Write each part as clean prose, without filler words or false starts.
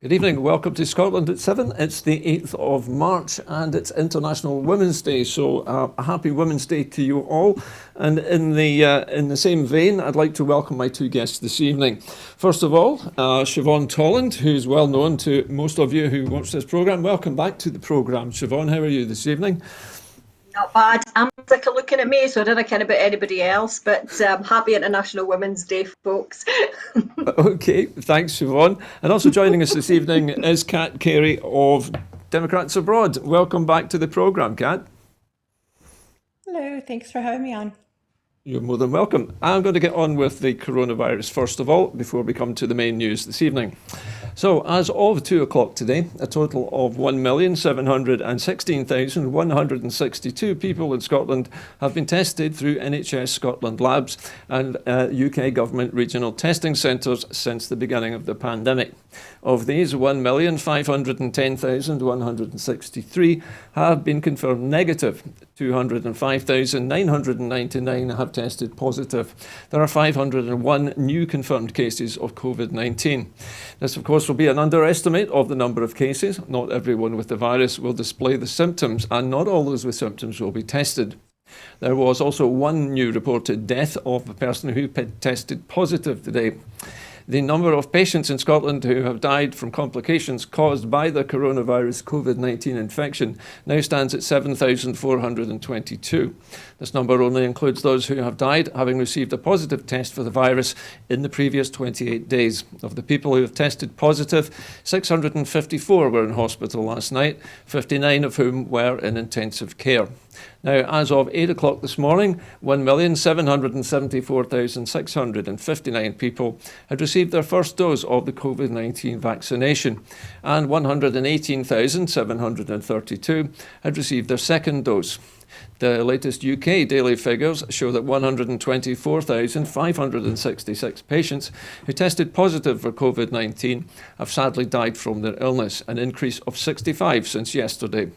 Good evening, welcome to Scotland at 7. It's the 8th of March and it's International Women's Day, so a happy Women's Day to you all. And in the same vein, I'd like to welcome my two guests this evening. First of all, Siobhan Tolland, who's well known to most of you who watch this programme. Welcome back to the programme. Siobhan, how are you this evening? Not bad. I'm sick of looking at me, so I don't care about anybody else, but happy International Women's Day, folks. Okay, thanks, Siobhan. And also joining us this evening is Carey of Democrats Abroad. Welcome back to the programme, Kat. Hello, thanks for having me on. You're more than welcome. I'm going to get on with the coronavirus first of all, before we come to the main news this evening. So, as of 2 o'clock today, a total of 1,716,162 people in Scotland have been tested through NHS Scotland labs and UK government regional testing centres since the beginning of the pandemic. Of these, 1,510,163 have been confirmed negative. 205,999 have tested positive. There are 501 new confirmed cases of COVID-19. This, of course, will be an underestimate of the number of cases. Not everyone with the virus will display the symptoms, and not all those with symptoms will be tested. There was also one new reported death of a person who tested positive today. The number of patients in Scotland who have died from complications caused by the coronavirus COVID-19 infection now stands at 7,422. This number only includes those who have died having received a positive test for the virus in the previous 28 days. Of the people who have tested positive, 654 were in hospital last night, 59 of whom were in intensive care. Now, as of 8 o'clock this morning, 1,774,659 people had received their first dose of the COVID-19 vaccination, and 118,732 had received their second dose. The latest UK daily figures show that 124,566 patients who tested positive for COVID-19 have sadly died from their illness, an increase of 65 since yesterday.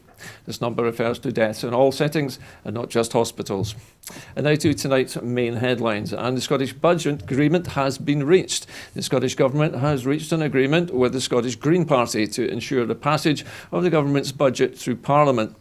This number refers to deaths in all settings and not just hospitals. And now to tonight's main headlines. And the Scottish Budget agreement has been reached. The Scottish Government has reached an agreement with the Scottish Green Party to ensure the passage of the Government's budget through Parliament.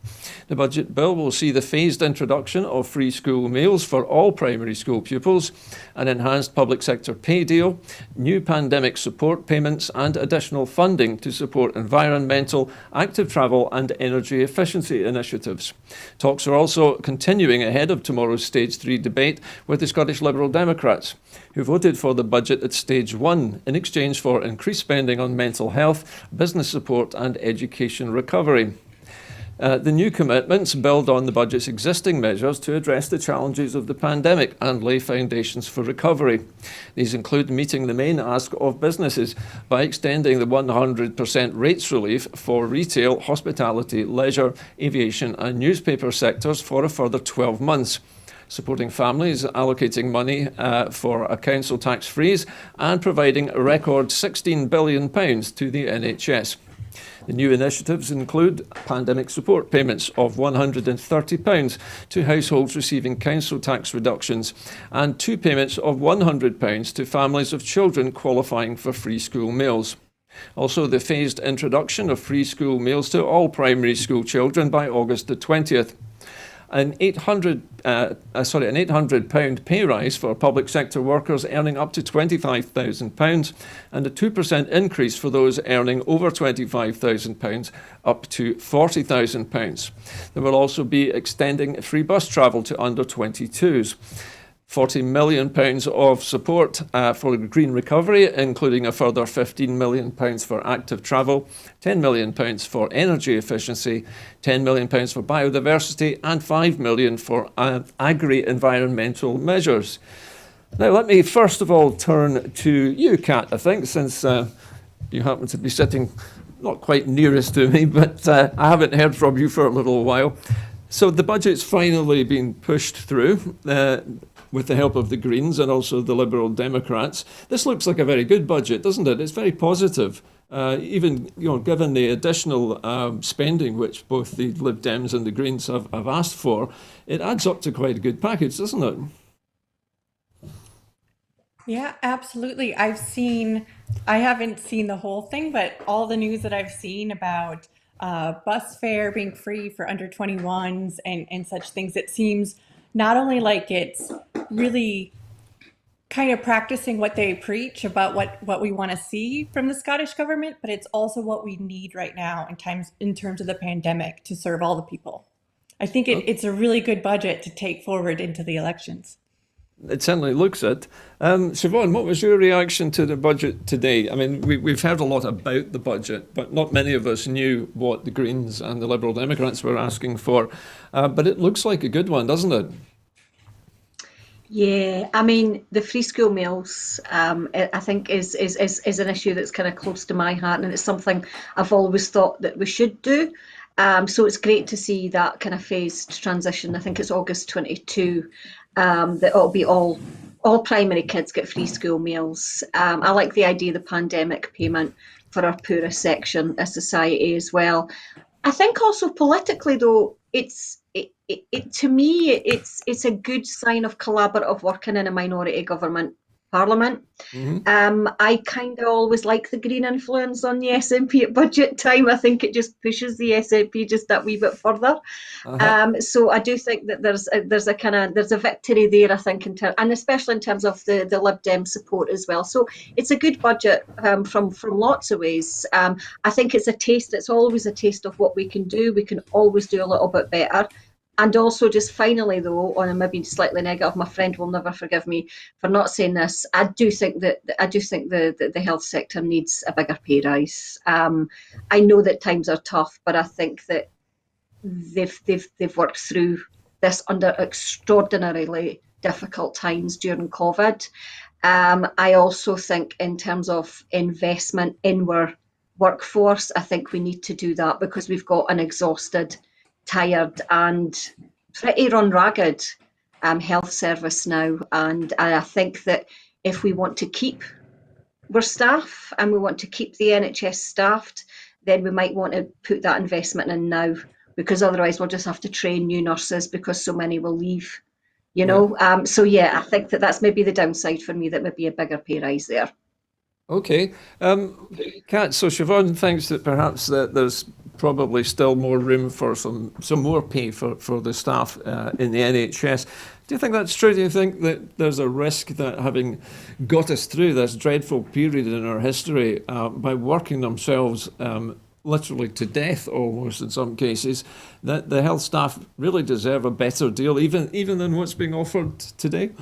The budget bill will see the phased introduction of free school meals for all primary school pupils, an enhanced public sector pay deal, new pandemic support payments and additional funding to support environmental, active travel and energy efficiency initiatives. Talks are also continuing ahead of tomorrow's Stage 3 debate with the Scottish Liberal Democrats, who voted for the budget at Stage 1 in exchange for increased spending on mental health, business support and education recovery. The new commitments build on the budget's existing measures to address the challenges of the pandemic and lay foundations for recovery. These include meeting the main ask of businesses by extending the 100% rates relief for retail, hospitality, leisure, aviation and newspaper sectors for a further 12 months. Supporting families, allocating money for a council tax freeze and providing a record £16 billion to the NHS. The new initiatives include pandemic support payments of £130 to households receiving council tax reductions and two payments of £100 to families of children qualifying for free school meals. Also, the phased introduction of free school meals to all primary school children by August the 20th. An £800 pay rise for public sector workers earning up to £25,000 and a 2% increase for those earning over £25,000 up to £40,000. There will also be extending free bus travel to under 22s. £40 million of support for green recovery, including a further £15 million for active travel, £10 million for energy efficiency, £10 million for biodiversity and £5 million for agri-environmental measures. Now let me first of all turn to you, Kat, I think, since you happen to be sitting not quite nearest to me, but I haven't heard from you for a little while. So the budget's finally been pushed through with the help of the Greens and also the Liberal Democrats. This looks like a very good budget, doesn't it? It's very positive. Even given the additional spending which both the Lib Dems and the Greens have asked for, it adds up to quite a good package, doesn't it? Yeah, absolutely. I haven't seen the whole thing, but all the news that I've seen about bus fare being free for under 21s and such things, it seems not only like it's really kind of practicing what they preach about what we want to see from the Scottish government, but it's also what we need right now in terms of the pandemic to serve all the people. I think it's a really good budget to take forward into the elections. It certainly looks it. Siobhan, what was your reaction to the budget today? I mean, we've heard a lot about the budget, but not many of us knew what the Greens and the Liberal Democrats were asking for. But it looks like a good one, doesn't it? Yeah, I mean, the free school meals, I think is an issue that's kind of close to my heart, and it's something I've always thought that we should do. So it's great to see that kind of phased transition. I think it's August 22, that it'll be all primary kids get free school meals. I like the idea of the pandemic payment for our poorest section of society as well. I think also politically though, to me it's a good sign of collaborative working in a minority government parliament. Hmm. I kind of always like the Green influence on the SNP at budget time. I think it just pushes the SNP just that wee bit further. Uh-huh. So I do think that there's a victory there. I think and especially in terms of the Lib Dem support as well. So it's a good budget from lots of ways. I think it's a taste. It's always a taste of what we can do. We can always do a little bit better. And also, just finally, though, on a maybe slightly negative, my friend will never forgive me for not saying this. I do think the health sector needs a bigger pay rise. I know that times are tough, but I think that they've worked through this under extraordinarily difficult times during COVID. I also think in terms of investment in our workforce, I think we need to do that because we've got an exhausted, tired and pretty run ragged health service now. And I think that if we want to keep our staff and we want to keep the NHS staffed, then we might want to put that investment in now because otherwise we'll just have to train new nurses because so many will leave. Yeah. So yeah, I think that that's maybe the downside for me, that maybe a bigger pay rise there. Okay. Kat, so Siobhan thinks that perhaps that there's probably still more room for some more pay for the staff in the NHS. Do you think that's true? Do you think that there's a risk that having got us through this dreadful period in our history by working themselves literally to death almost in some cases, that the health staff really deserve a better deal even than what's being offered today?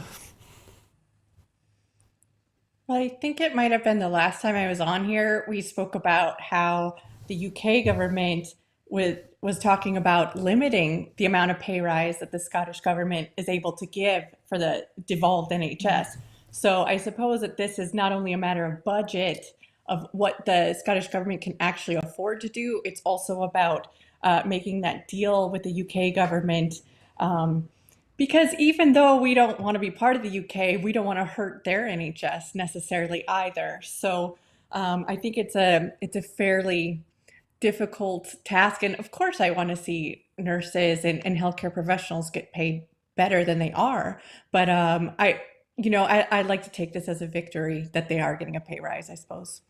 Well, I think it might have been the last time I was on here, we spoke about how the UK government was talking about limiting the amount of pay rise that the Scottish government is able to give for the devolved NHS. So I suppose that this is not only a matter of budget of what the Scottish government can actually afford to do, it's also about making that deal with the UK government. Because even though we don't want to be part of the UK, we don't want to hurt their NHS necessarily either. So I think it's a fairly difficult task. And of course, I want to see nurses and healthcare professionals get paid better than they are. But I'd like to take this as a victory that they are getting a pay rise, I suppose.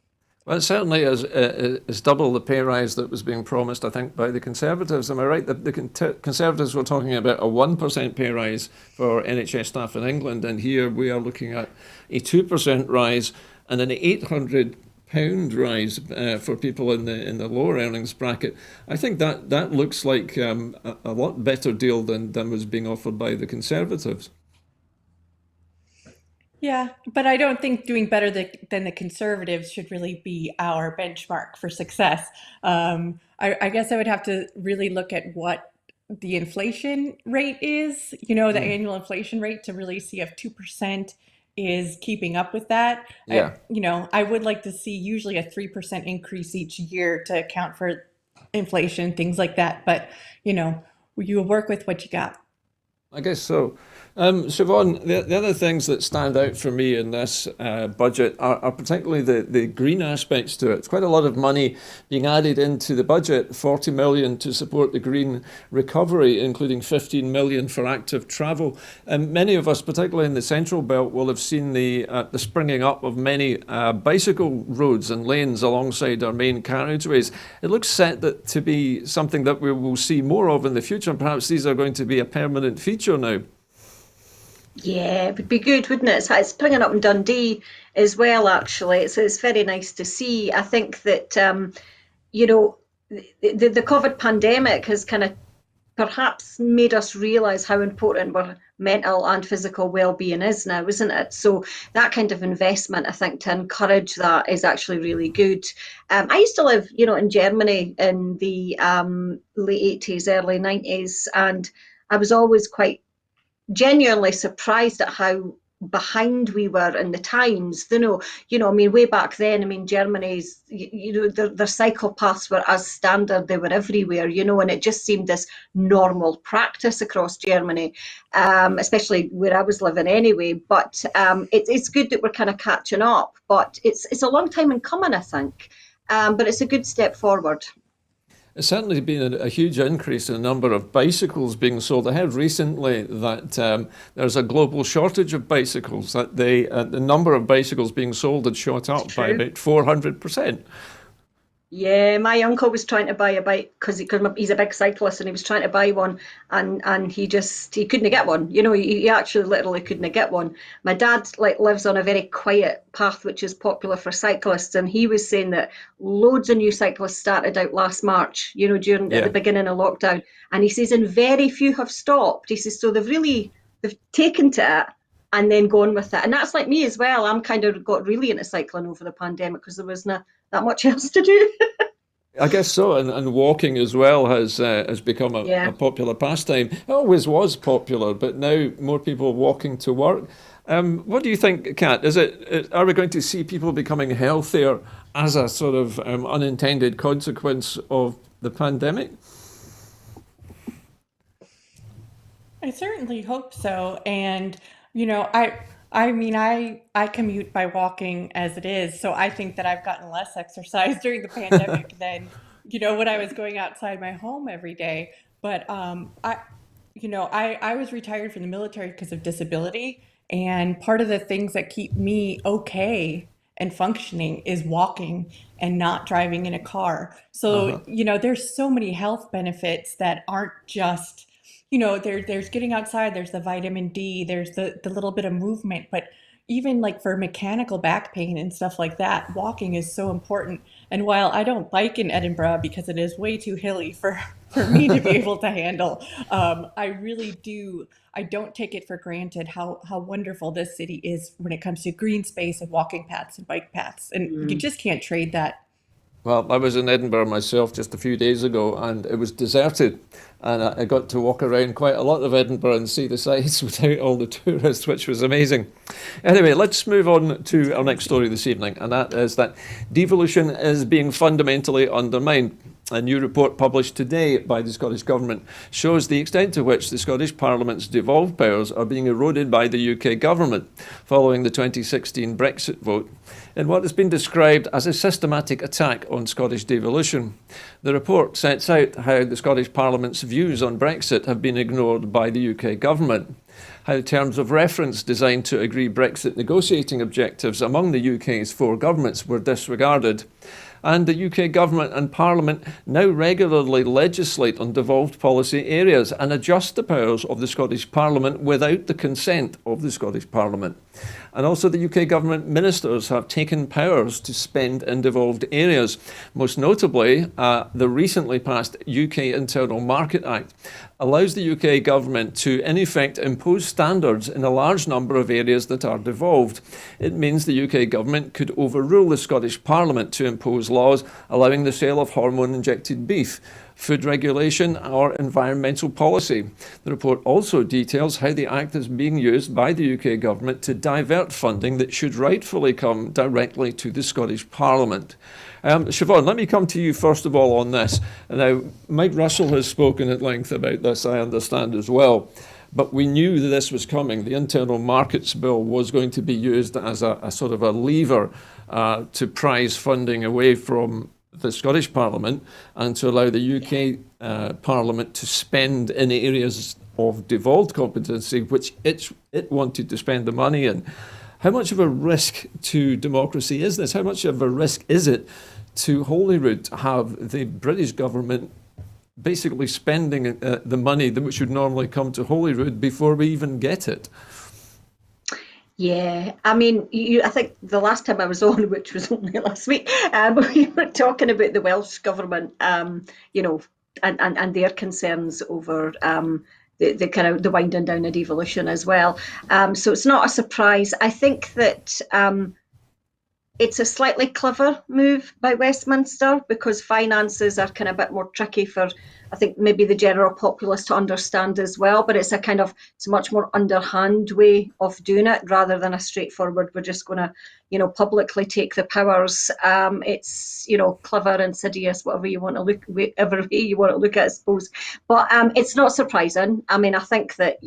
Well, it certainly is double the pay rise that was being promised, I think, by the Conservatives. Am I right that the Conservatives were talking about a 1% pay rise for NHS staff in England, and here we are looking at a 2% rise and an £800 rise for people in the lower earnings bracket. I think that looks like a lot better deal than was being offered by the Conservatives. Yeah, but I don't think doing better than the conservatives should really be our benchmark for success. I guess I would have to really look at what the inflation rate is, the Mm. annual inflation rate to really see if 2% is keeping up with that. Yeah. I would like to see usually a 3% increase each year to account for inflation, things like that. But, you work with what you got. I guess so. Siobhan, the other things that stand out for me in this budget are particularly the green aspects to it. It's quite a lot of money being added into the budget, 40 million to support the green recovery, including 15 million for active travel. And many of us, particularly in the central belt, will have seen the springing up of many bicycle roads and lanes alongside our main carriageways. It looks set to be something that we will see more of in the future, and perhaps these are going to be a permanent feature now. Yeah, it would be good, wouldn't it? It's springing up in Dundee as well, actually. It's very nice to see. I think that, you know, the COVID pandemic has kind of perhaps made us realise how important our mental and physical well-being is now, isn't it? So that kind of investment, I think, to encourage that is actually really good. I used to live, in Germany in the late 80s, early 90s, and I was always quite genuinely surprised at how behind we were in the times. Way back then, Germany's, their cycle paths were as standard, they were everywhere, and it just seemed this normal practice across Germany, especially where I was living anyway. But it's good that we're kind of catching up, but it's a long time in coming, I think. But it's a good step forward. It's certainly been a huge increase in the number of bicycles being sold. I heard recently that there's a global shortage of bicycles, that the number of bicycles being sold had shot up by about 400%. Yeah, my uncle was trying to buy a bike because he's a big cyclist, and he was trying to buy one, and he couldn't get one. He actually literally couldn't get one. My dad lives on a very quiet path, which is popular for cyclists, and he was saying that loads of new cyclists started out last March, during at the beginning of lockdown, and he says, and very few have stopped. He says, so they've taken to it and then gone with it. And that's like me as well. I'm kind of got really into cycling over the pandemic because there wasn't that much else to do. I guess so, and walking as well has become a popular pastime. It always was popular, but now more people walking to work. What do you think, Kat? Are we going to see people becoming healthier as a sort of unintended consequence of the pandemic? I certainly hope so. And, I commute by walking as it is. So I think that I've gotten less exercise during the pandemic than, when I was going outside my home every day. But I was retired from the military because of disability. And part of the things that keep me okay and functioning is walking and not driving in a car. So, there's so many health benefits that aren't just there's getting outside, there's the vitamin D, there's the little bit of movement, but even like for mechanical back pain and stuff like that, walking is so important. And while I don't bike in Edinburgh because it is way too hilly for me to be able to handle, I don't take it for granted how wonderful this city is when it comes to green space and walking paths and bike paths. And you just can't trade that. Well, I was in Edinburgh myself just a few days ago, and it was deserted. And I got to walk around quite a lot of Edinburgh and see the sights without all the tourists, which was amazing. Anyway, let's move on to our next story this evening, and that is that devolution is being fundamentally undermined. A new report published today by the Scottish Government shows the extent to which the Scottish Parliament's devolved powers are being eroded by the UK Government following the 2016 Brexit vote, in what has been described as a systematic attack on Scottish devolution. The report sets out how the Scottish Parliament's views on Brexit have been ignored by the UK Government, how terms of reference designed to agree Brexit negotiating objectives among the UK's four governments were disregarded, and the UK Government and Parliament now regularly legislate on devolved policy areas and adjust the powers of the Scottish Parliament without the consent of the Scottish Parliament. And also the UK Government ministers have taken powers to spend in devolved areas, most notably the recently passed UK Internal Market Act allows the UK Government to, in effect, impose standards in a large number of areas that are devolved. It means the UK Government could overrule the Scottish Parliament to impose laws allowing the sale of hormone-injected beef, food regulation or environmental policy. The report also details how the Act is being used by the UK Government to divert funding that should rightfully come directly to the Scottish Parliament. Siobhan, let me come to you first of all on this. Now, Mike Russell has spoken at length about this, I understand as well. But we knew that this was coming. The Internal Markets Bill was going to be used as a sort of a lever to prize funding away from the Scottish Parliament and to allow the UK Parliament to spend in areas of devolved competency which it wanted to spend the money in. How much of a risk to democracy is this? How much of a risk is it to Holyrood to have the British government basically spending the money that which would normally come to Holyrood before we even get it? Yeah, I mean, I think the last time I was on, which was only last week, we were talking about the Welsh government, you know, and their concerns over the kind of the winding down of devolution as well. So it's not a surprise. I think that it's a slightly clever move by Westminster because finances are kind of a bit more tricky for, I think, maybe the general populace to understand as well. But it's a much more underhand way of doing it rather than a straightforward, we're just going to, publicly take the powers. It's, clever, insidious, whatever way you want to look at it, I suppose. But it's not surprising. I mean, I think that,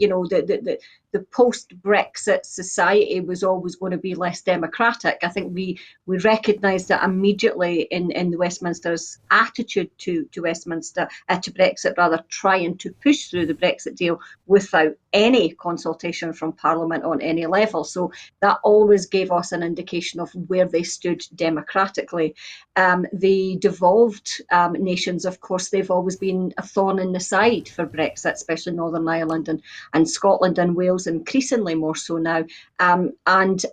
the post-Brexit society was always going to be less democratic. I think we recognised that immediately in the Westminster's attitude to Westminster, to Brexit rather, trying to push through the Brexit deal without any consultation from Parliament on any level. So that always gave us an indication of where they stood democratically. The devolved nations, of course, they've always been a thorn in the side for Brexit, especially Northern Ireland and Scotland and Wales, increasingly more so now. And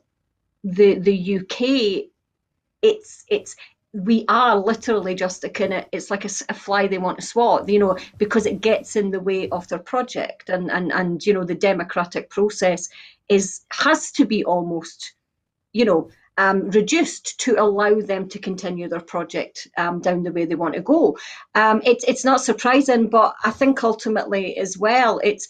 the UK, we are literally just it's like a fly they want to swat, because it gets in the way of their project, and the democratic process has to be almost, reduced to allow them to continue their project down the way they want to go. It's not surprising, but I think ultimately as well, it's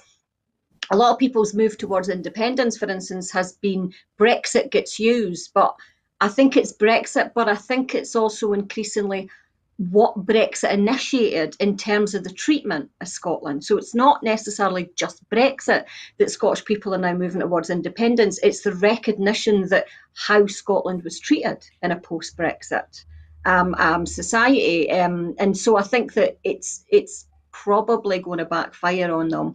a lot of people's move towards independence, for instance, has been Brexit gets used, but I think it's Brexit, but I think it's also increasingly what Brexit initiated in terms of the treatment of Scotland. So it's not necessarily just Brexit that Scottish people are now moving towards independence. It's the recognition that how Scotland was treated in a post-Brexit society. And so I think that it's probably going to backfire on them,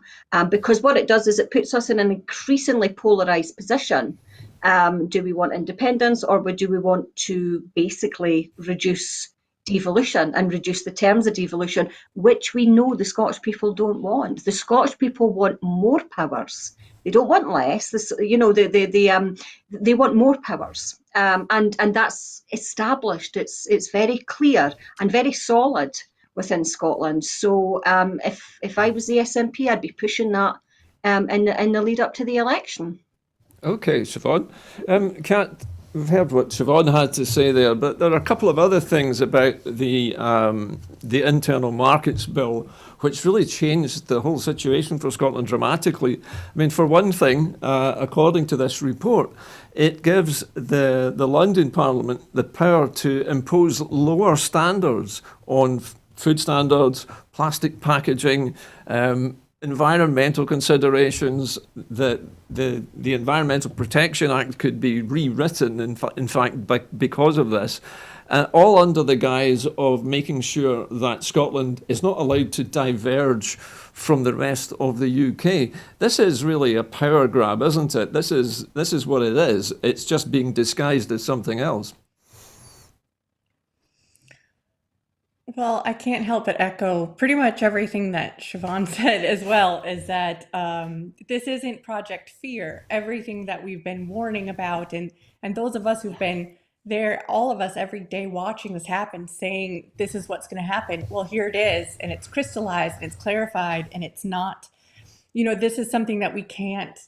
because what it does is it puts us in an increasingly polarised position. Do we want independence, or do we want to basically reduce devolution and reduce the terms of devolution, which we know the Scottish people don't want? The Scottish people want more powers. They don't want less. They want more powers, and that's established. It's very clear and very solid within Scotland. So if I was the SNP, I'd be pushing that in the lead up to the election. Okay, Siobhan. Kat, we've heard what Siobhan had to say there, but there are a couple of other things about the Internal Markets Bill which really changed the whole situation for Scotland dramatically. I mean, for one thing, according to this report, it gives the London Parliament the power to impose lower standards on food standards, plastic packaging, environmental considerations. That the Environmental Protection Act could be rewritten, in fact, because of this, all under the guise of making sure that Scotland is not allowed to diverge from the rest of the UK. This is really a power grab, isn't it? This is what it is. It's just being disguised as something else. Well, I can't help but echo pretty much everything that Siobhan said as well, is that this isn't Project Fear. Everything that we've been warning about, and those of us who've been there, all of us every day watching this happen, saying this is what's going to happen. Well, here it is, and it's crystallized, and it's clarified, and it's not, this is something that we can't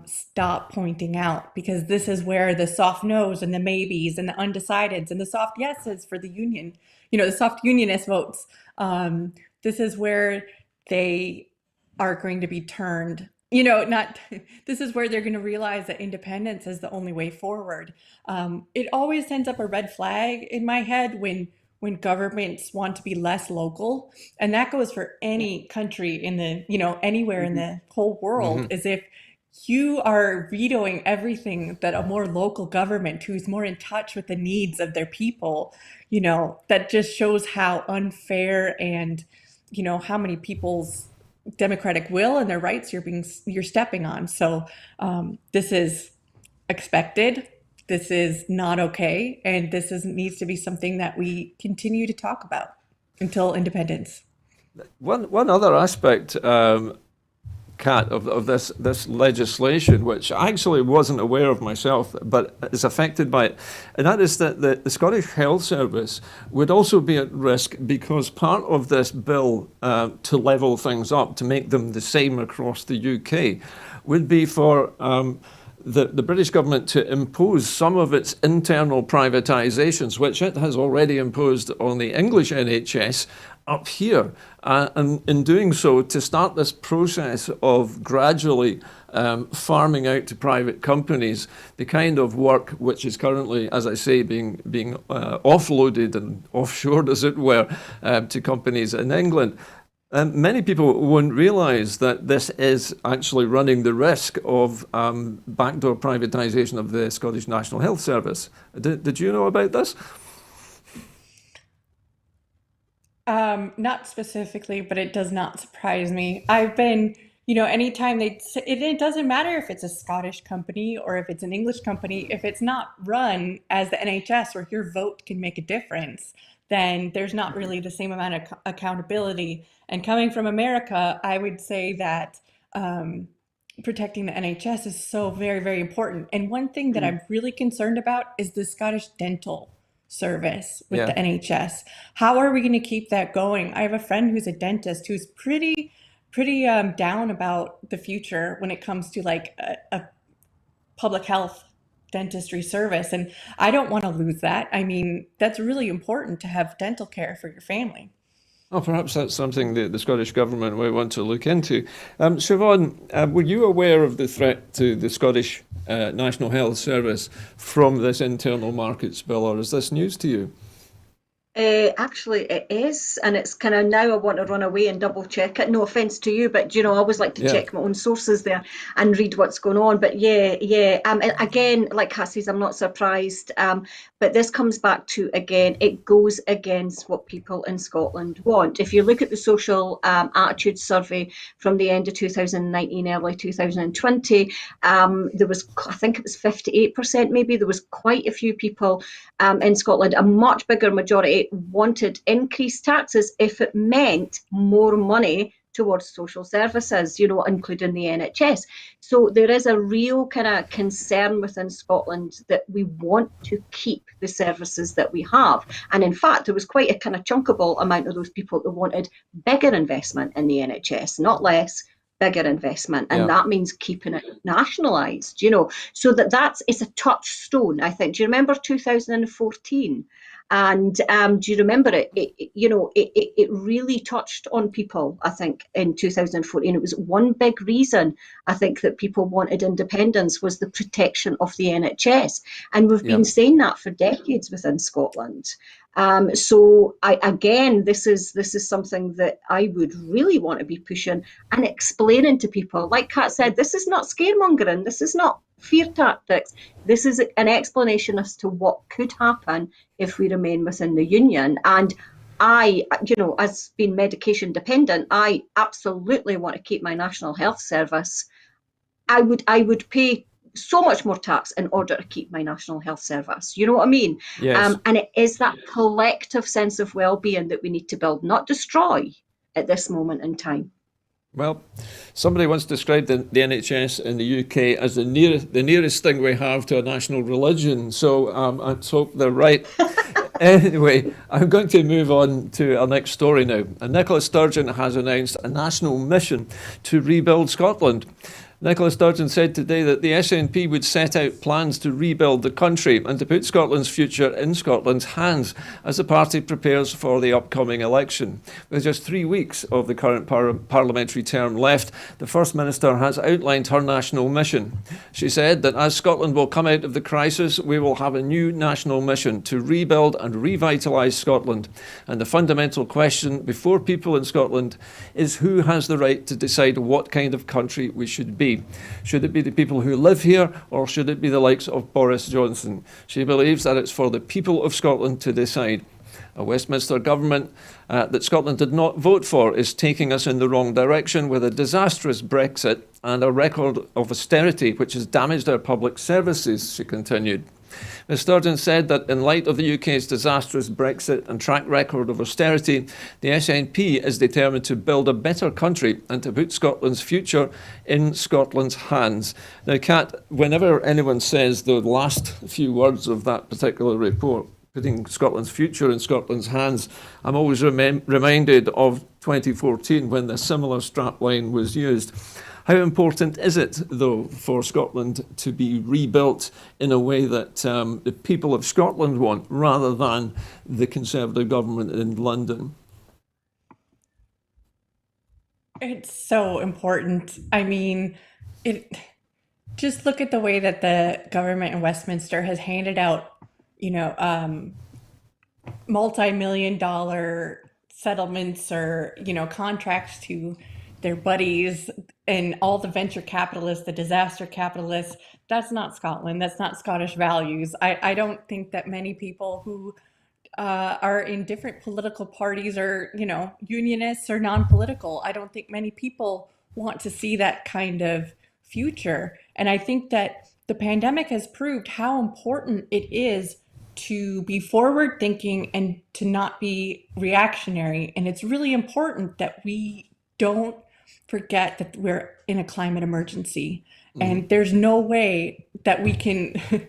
stop pointing out, because this is where the soft no's and the maybes and the undecideds and the soft yeses for the union, the soft unionist votes, this is where they are going to be turned, this is where they're going to realize that independence is the only way forward. It always sends up a red flag in my head when when governments want to be less local, and that goes for any country in the, anywhere in the whole world, is if you are vetoing everything that a more local government who's more in touch with the needs of their people, that just shows how unfair and, how many people's democratic will and their rights you're stepping on. So this is expected. This is not okay. And needs to be something that we continue to talk about until independence. One other aspect, Kat, of this legislation, which I actually wasn't aware of myself, but is affected by it, and that is that the Scottish Health Service would also be at risk because part of this bill to level things up, to make them the same across the UK, would be for the British government to impose some of its internal privatisations, which it has already imposed on the English NHS, up here, and in doing so, to start this process of gradually farming out to private companies the kind of work which is currently, as I say, being offloaded and offshored, as it were, to companies in England. Many people won't realise that this is actually running the risk of backdoor privatisation of the Scottish National Health Service. Did you know about this? Not specifically, but it does not surprise me. I've been, anytime it doesn't matter if it's a Scottish company or if it's an English company, if it's not run as the NHS where your vote can make a difference, then there's not really the same amount of accountability. And coming from America, I would say that protecting the NHS is so very, very important. And one thing that I'm really concerned about is the Scottish dental service with the NHS. How are we going to keep that going? I have a friend who's a dentist who's pretty down about the future when it comes to like a public health dentistry service, and I don't want to lose that. I mean, that's really important to have dental care for your family. Oh, perhaps that's something that the Scottish Government may want to look into. Siobhan, were you aware of the threat to the Scottish National Health Service from this internal markets bill, or is this news to you? Actually, it is, and it's kind of now I want to run away and double check it. No offense to you, but I always like to check my own sources there and read what's going on. But and again, like Kat says, I'm not surprised. But this comes back to, again, it goes against what people in Scotland want. If you look at the social attitude survey from the end of 2019, early 2020, there was, I think it was 58%. Maybe there was quite a few people in Scotland, a much bigger majority, wanted increased taxes if it meant more money towards social services, including the NHS. So there is a real kind of concern within Scotland that we want to keep the services that we have. And in fact, there was quite a kind of chunkable amount of those people that wanted bigger investment in the NHS, not less, bigger investment. And that means keeping it nationalised, so it's a touchstone, I think. Do you remember 2014? And do you remember it? It really touched on people, I think, in 2014. It was one big reason, I think, that people wanted independence was the protection of the NHS. And we've been saying that for decades within Scotland. So this is something that I would really want to be pushing and explaining to people. Like Kat said, this is not scaremongering. This is not fear tactics. This is an explanation as to what could happen if we remain within the union. And I, as being medication dependent, I absolutely want to keep my National Health Service. I would pay so much more tax in order to keep my National Health Service. You know what I mean? Yes. And it is that collective sense of well-being that we need to build, not destroy at this moment in time. Well, somebody once described the NHS in the UK as the nearest thing we have to a national religion. So let's hope they're right. Anyway, I'm going to move on to our next story now. And Nicola Sturgeon has announced a national mission to rebuild Scotland. Nicola Sturgeon said today that the SNP would set out plans to rebuild the country and to put Scotland's future in Scotland's hands as the party prepares for the upcoming election. With just 3 weeks of the current parliamentary term left, the First Minister has outlined her national mission. She said that as Scotland will come out of the crisis, we will have a new national mission to rebuild and revitalise Scotland. And the fundamental question before people in Scotland is who has the right to decide what kind of country we should be. Should it be the people who live here, or should it be the likes of Boris Johnson? She believes that it's for the people of Scotland to decide. A Westminster government that Scotland did not vote for is taking us in the wrong direction with a disastrous Brexit and a record of austerity which has damaged our public services, she continued. Ms Sturgeon said that in light of the UK's disastrous Brexit and track record of austerity, the SNP is determined to build a better country and to put Scotland's future in Scotland's hands. Now, Kat, whenever anyone says the last few words of that particular report, putting Scotland's future in Scotland's hands, I'm always reminded of 2014 when the similar strapline was used. How important is it, though, for Scotland to be rebuilt in a way that the people of Scotland want, rather than the Conservative government in London? It's so important. I mean, just look at the way that the government in Westminster has handed out, multi-million-dollar settlements or, contracts to their buddies and all the venture capitalists, the disaster capitalists. That's not Scotland. That's not Scottish values. I don't think that many people who are in different political parties or, unionists or non-political, I don't think many people want to see that kind of future. And I think that the pandemic has proved how important it is to be forward thinking and to not be reactionary. And it's really important that we don't forget that we're in a climate emergency. And there's no way that we can, have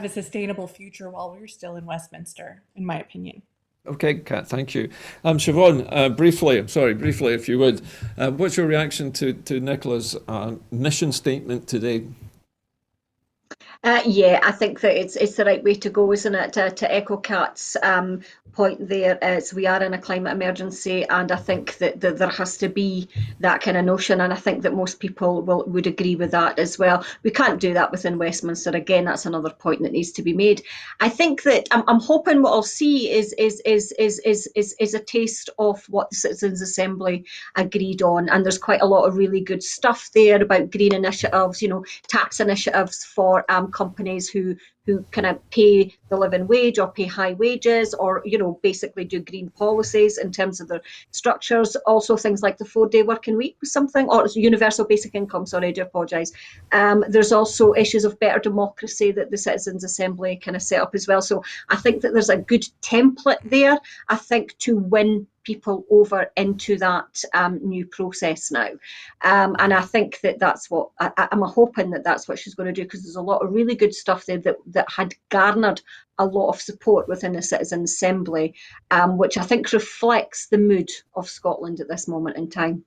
a sustainable future while we're still in Westminster, in my opinion. Okay, Kat, thank you. Siobhan, briefly, if you would, what's your reaction to Nicola's mission statement today? Yeah, I think that it's the right way to go, isn't it? To echo Kat's point there, is we are in a climate emergency, and I think that there has to be that kind of notion, and I think that most people would agree with that as well. We can't do that within Westminster. Again, that's another point that needs to be made. I think that I'm hoping what I'll see is a taste of what the Citizens' Assembly agreed on, and there's quite a lot of really good stuff there about green initiatives, tax initiatives for companies who kind of pay the living wage or pay high wages, or basically do green policies in terms of their structures. Also things like the 4-day working week was something, or universal basic income, sorry, I do apologise. There's also issues of better democracy that the Citizens' Assembly kind of set up as well. So I think that there's a good template there, I think, to win people over into that new process now. And I think that's what, I'm hoping that that's what she's going to do, because there's a lot of really good stuff there that had garnered a lot of support within the Citizens' Assembly, which I think reflects the mood of Scotland at this moment in time.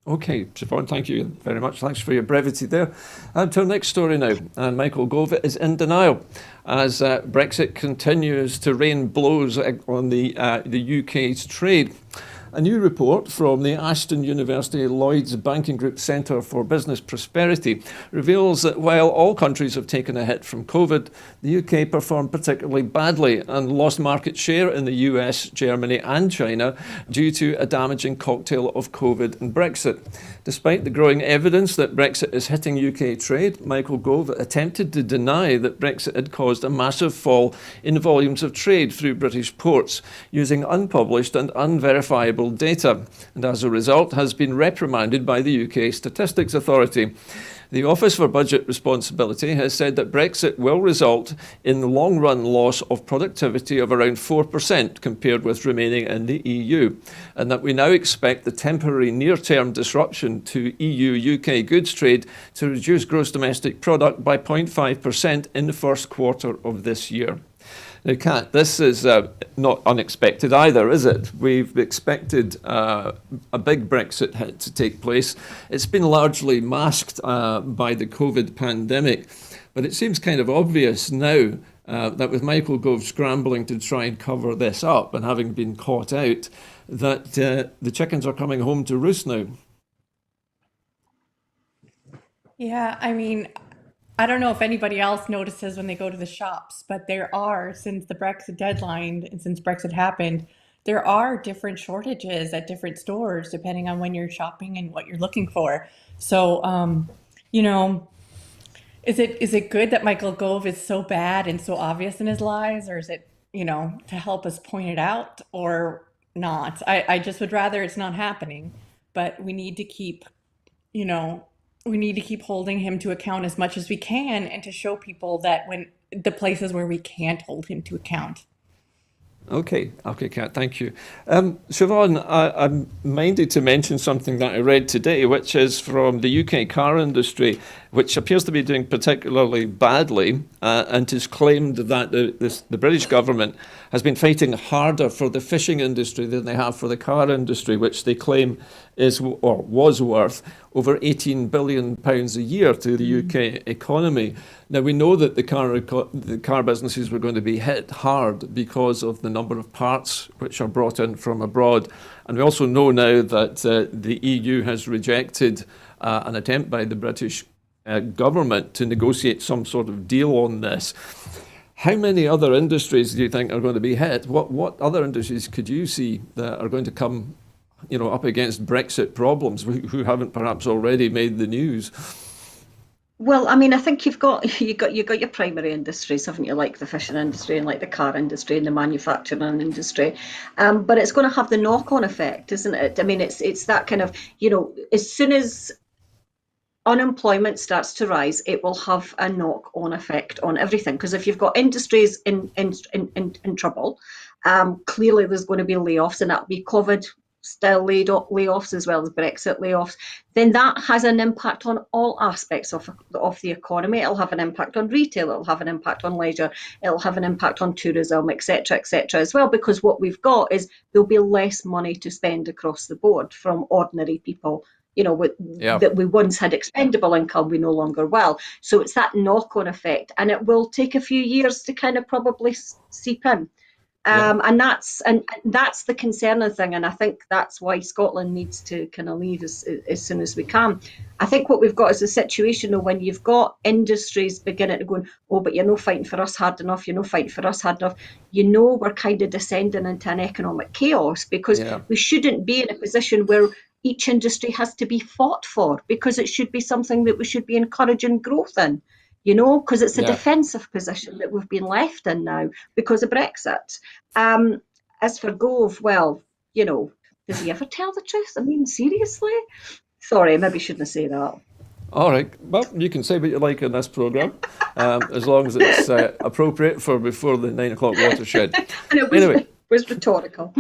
Okay, Siobhan, thank you very much. Thanks for your brevity there. To our next story now. And Michael Gove is in denial as Brexit continues to rain blows on the UK's trade. A new report from the Ashton University Lloyds Banking Group Centre for Business Prosperity reveals that while all countries have taken a hit from COVID, the UK performed particularly badly and lost market share in the US, Germany and China due to a damaging cocktail of COVID and Brexit. Despite the growing evidence that Brexit is hitting UK trade, Michael Gove attempted to deny that Brexit had caused a massive fall in volumes of trade through British ports using unpublished and unverifiable data, and as a result has been reprimanded by the UK Statistics Authority. The Office for Budget Responsibility has said that Brexit will result in the long-run loss of productivity of around 4% compared with remaining in the EU, and that we now expect the temporary near-term disruption to EU-UK goods trade to reduce gross domestic product by 0.5% in the first quarter of this year. Now, Kat, this is not unexpected either, is it? We've expected a big Brexit hit to take place. It's been largely masked by the COVID pandemic, but it seems kind of obvious now that with Michael Gove scrambling to try and cover this up and having been caught out, that the chickens are coming home to roost now. Yeah, I mean, I don't know if anybody else notices when they go to the shops, but there are, since the Brexit deadline and since Brexit happened, there are different shortages at different stores depending on when you're shopping and what you're looking for. So, you know, is it good that Michael Gove is so bad and so obvious in his lies, or is it, to help us point it out or not? I just would rather it's not happening, but we need to keep, you know, we need to keep holding him to account as much as we can and to show people that when the places where we can't hold him to account. Okay, Kat, thank you. Siobhan, I'm minded to mention something that I read today, which is from the UK car industry, which appears to be doing particularly badly, and has claimed that the British government has been fighting harder for the fishing industry than they have for the car industry, which they claim is or was worth over £18 billion a year to the UK economy. Now, we know that the car businesses were going to be hit hard because of the number of parts which are brought in from abroad. And we also know now that the EU has rejected an attempt by the British government to negotiate some sort of deal on this. How many other industries do you think are going to be hit? What other industries could you see that are going to come, up against Brexit problems who haven't perhaps already made the news? Well, I mean, I think you've got your primary industries, haven't you, like the fishing industry and like the car industry and the manufacturing industry, but it's going to have the knock-on effect, isn't it? I mean, it's that kind of, as soon as unemployment starts to rise, it will have a knock-on effect on everything. Because if you've got industries in trouble, clearly there's going to be layoffs, and that'll be COVID style layoffs as well as Brexit layoffs. Then that has an impact on all aspects of the economy. It'll have an impact on retail, it'll have an impact on leisure, it'll have an impact on tourism, etc., as well, because what we've got is there'll be less money to spend across the board from ordinary people. That we once had expendable income, we no longer will. So it's that knock-on effect, and it will take a few years to kind of probably seep in. And that's the concerning thing, and I think that's why Scotland needs to kind of leave as soon as we can. I think what we've got is a situation of when you've got industries beginning to go, oh, but you're not fighting for us hard enough, we're kind of descending into an economic chaos, because we shouldn't be in a position where each industry has to be fought for, because it should be something that we should be encouraging growth in. Because it's a defensive position that we've been left in now because of Brexit. As for Gove, well, does he ever tell the truth? I mean, seriously? Sorry, maybe shouldn't have said that. All right. Well, you can say what you like in this programme, as long as it's appropriate for before the 9 o'clock watershed. Anyway. Was rhetorical.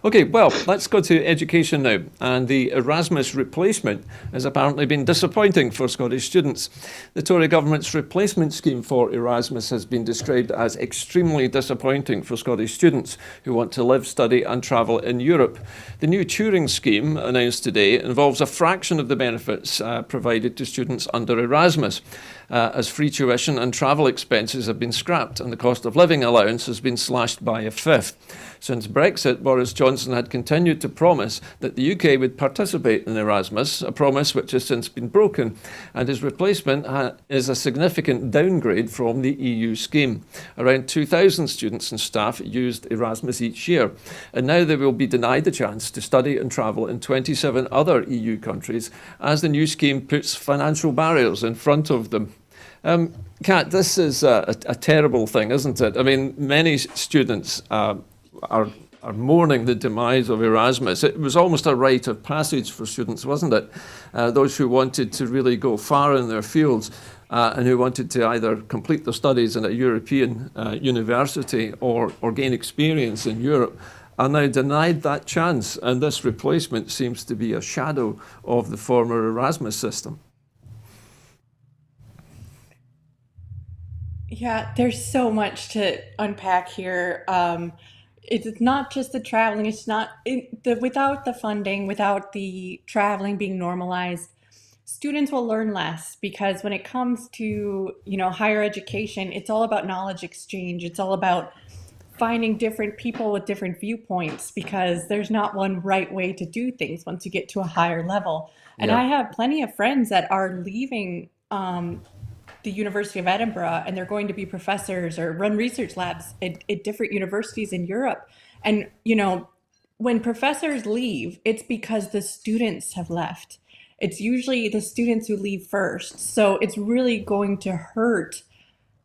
Okay, well, let's go to education now. And the Erasmus replacement has apparently been disappointing for Scottish students. The Tory government's replacement scheme for Erasmus has been described as extremely disappointing for Scottish students who want to live, study and travel in Europe. The new Turing scheme, announced today, involves a fraction of the benefits provided to students under Erasmus, as free tuition and travel expenses have been scrapped and the cost of living allowance has been slashed by a fifth. Since Brexit, Boris Johnson had continued to promise that the UK would participate in Erasmus, a promise which has since been broken, and his replacement is a significant downgrade from the EU scheme. Around 2,000 students and staff used Erasmus each year, and now they will be denied the chance to study and travel in 27 other EU countries as the new scheme puts financial barriers in front of them. Kat, this is a terrible thing, isn't it? I mean, many students are mourning the demise of Erasmus. It was almost a rite of passage for students, wasn't it? Those who wanted to really go far in their fields and who wanted to either complete their studies in a European university or gain experience in Europe are now denied that chance. And this replacement seems to be a shadow of the former Erasmus system. Yeah, there's so much to unpack here. It's not just the traveling, it's not without the funding, without the traveling being normalized, students will learn less because when it comes to, higher education, it's all about knowledge exchange. It's all about finding different people with different viewpoints because there's not one right way to do things once you get to a higher level. And Yeah. I have plenty of friends that are leaving the University of Edinburgh and they're going to be professors or run research labs at different universities in Europe. And, when professors leave, it's because the students have left. It's usually the students who leave first. So it's really going to hurt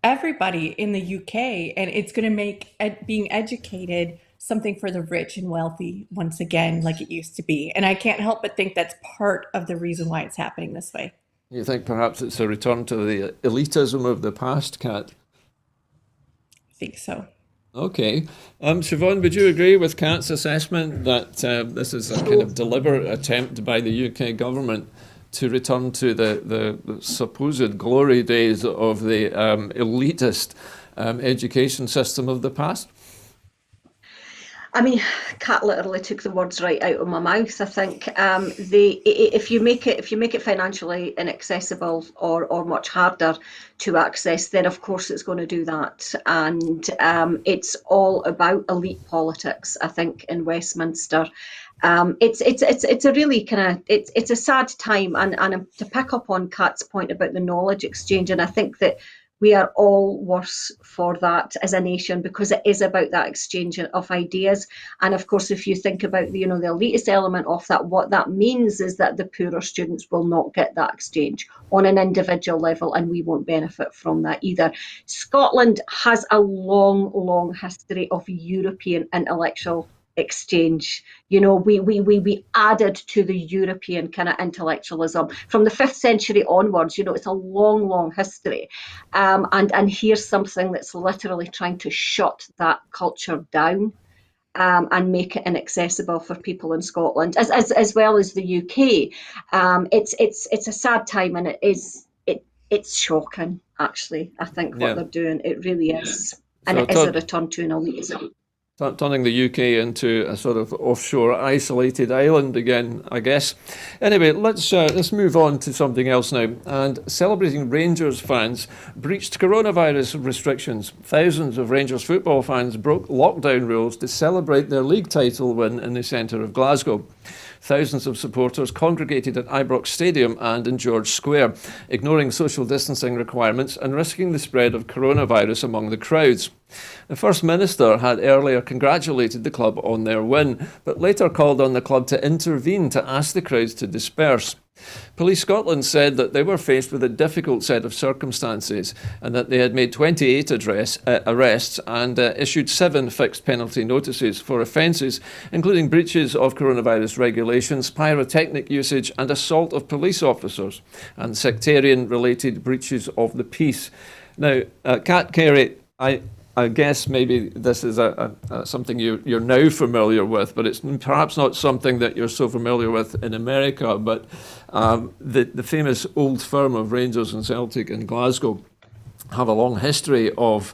everybody in the UK, and it's going to make being educated something for the rich and wealthy once again, like it used to be. And I can't help but think that's part of the reason why it's happening this way. You think perhaps it's a return to the elitism of the past, Kat? I think so. Okay. Siobhan, would you agree with Kat's assessment that this is a kind of deliberate attempt by the UK government to return to the supposed glory days of the elitist education system of the past? I mean, Kat literally took the words right out of my mouth. I think if you make it financially inaccessible or much harder to access, then of course it's going to do that. And it's all about elite politics, I think, in Westminster. It's a really kind of it's a sad time, and to pick up on Kat's point about the knowledge exchange, and I think that we are all worse for that as a nation because it is about that exchange of ideas. And of course, if you think about the elitist element of that, what that means is that the poorer students will not get that exchange on an individual level, and we won't benefit from that either. Scotland has a long history of European intellectual exchange. We added to the European kind of intellectualism from the 5th century onwards. It's a long history. And here's something that's literally trying to shut that culture down. And make it inaccessible for people in Scotland, as well as the UK. It's a sad time, and it's shocking. Actually, I think what Yeah. they're doing, it really is, and So it is a return to an elitism. turning the UK into a sort of offshore isolated island again, I guess. Anyway, let's move on to something else now. And celebrating Rangers fans breached coronavirus restrictions. Thousands of Rangers football fans broke lockdown rules to celebrate their league title win in the centre of Glasgow. Thousands of supporters congregated at Ibrox Stadium and in George Square, ignoring social distancing requirements and risking the spread of coronavirus among the crowds. The First Minister had earlier congratulated the club on their win, but later called on the club to intervene to ask the crowds to disperse. Police Scotland said that they were faced with a difficult set of circumstances and that they had made 28 arrests and issued 7 fixed penalty notices for offences, including breaches of coronavirus regulations, pyrotechnic usage and assault of police officers, and sectarian-related breaches of the peace. Now, Kat, Carey, I guess maybe this is something you're now familiar with, but it's perhaps not something that you're so familiar with in America. But the famous old firm of Rangers and Celtic in Glasgow have a long history of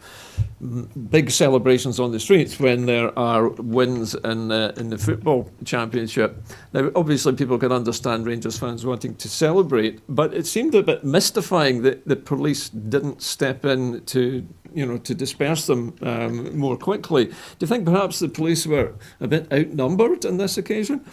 big celebrations on the streets when there are wins in the football championship. Now, obviously, people can understand Rangers fans wanting to celebrate, but it seemed a bit mystifying that the police didn't step in to disperse them more quickly. Do you think perhaps the police were a bit outnumbered on this occasion?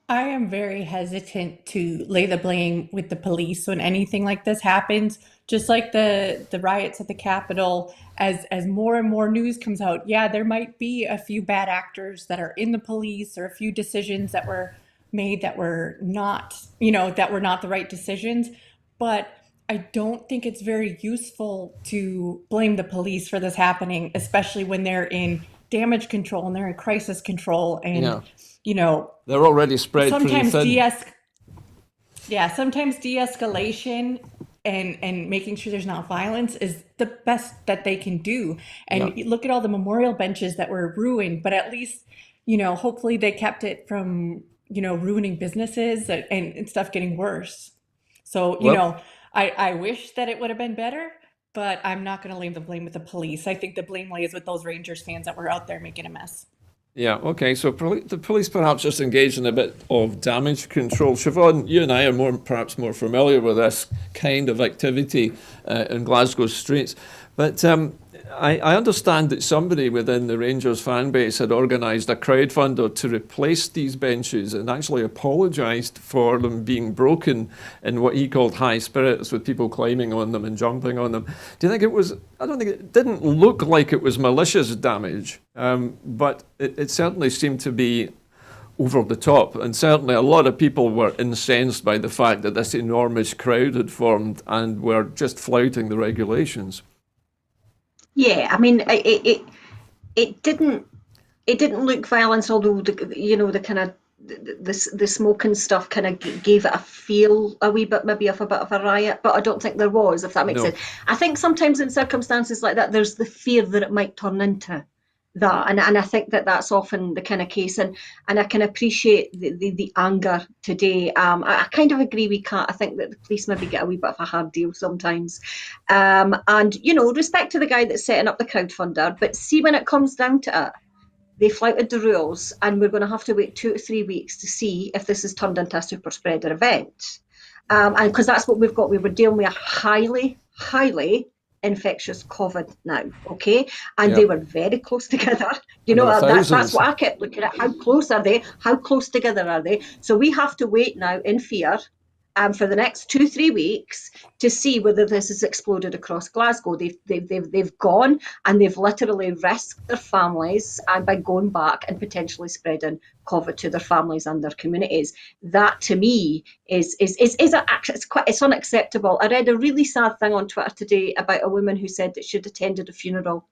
I am very hesitant to lay the blame with the police when anything like this happens. Just like the riots at the Capitol, as more and more news comes out, yeah, there might be a few bad actors that are in the police or a few decisions that were made that were not, that were not the right decisions. But I don't think it's very useful to blame the police for this happening, especially when they're in damage control and they're in crisis control and Yeah, you know they're already spread pretty sometimes thin. sometimes de-escalation and making sure there's not violence is the best that they can do. Yeah. And you look at all the memorial benches that were ruined, but at least, hopefully they kept it from, ruining businesses and stuff getting worse. So, Well, I wish that it would have been better, but I'm not going to leave the blame with the police. I think the blame lays with those Rangers fans that were out there making a mess. Yeah, okay. So the police perhaps just engaged in a bit of damage control. Siobhan, you and I are perhaps more familiar with this kind of activity in Glasgow streets. But I understand that somebody within the Rangers fan base had organised a crowdfunder to replace these benches and actually apologised for them being broken in what he called high spirits, with people climbing on them and jumping on them. Do you think it was, I don't think it didn't look like it was malicious damage, but it certainly seemed to be over the top, and certainly a lot of people were incensed by the fact that this enormous crowd had formed and were just flouting the regulations. Yeah, I mean, it didn't look violent, although the kind of the smoking stuff kind of gave it a feel a wee bit maybe of a bit of a riot, but I don't think there was, if that makes No. sense. I think sometimes in circumstances like that, there's the fear that it might turn into that, and I think that that's often the kind of case, and I can appreciate the anger today. I kind of agree with Kat. I think that the police maybe get a wee bit of a hard deal sometimes, and respect to the guy that's setting up the crowdfunder, but see, when it comes down to it, they flouted the rules, and we're going to have to wait 2 to 3 weeks to see if this has turned into a super spreader event, and because that's what we've got. We were dealing with a highly infectious COVID now, okay? And Yeah. they were very close together. And there were That's thousands. what I kept looking at. How close are they? How close together are they? So we have to wait now in fear for the next 2 3 weeks to see whether this has exploded across Glasgow. They've gone, and they've literally risked their families and by going back and potentially spreading COVID to their families and their communities. That to me is it's unacceptable. I read a really sad thing on Twitter today about a woman who said that she'd attended a funeral.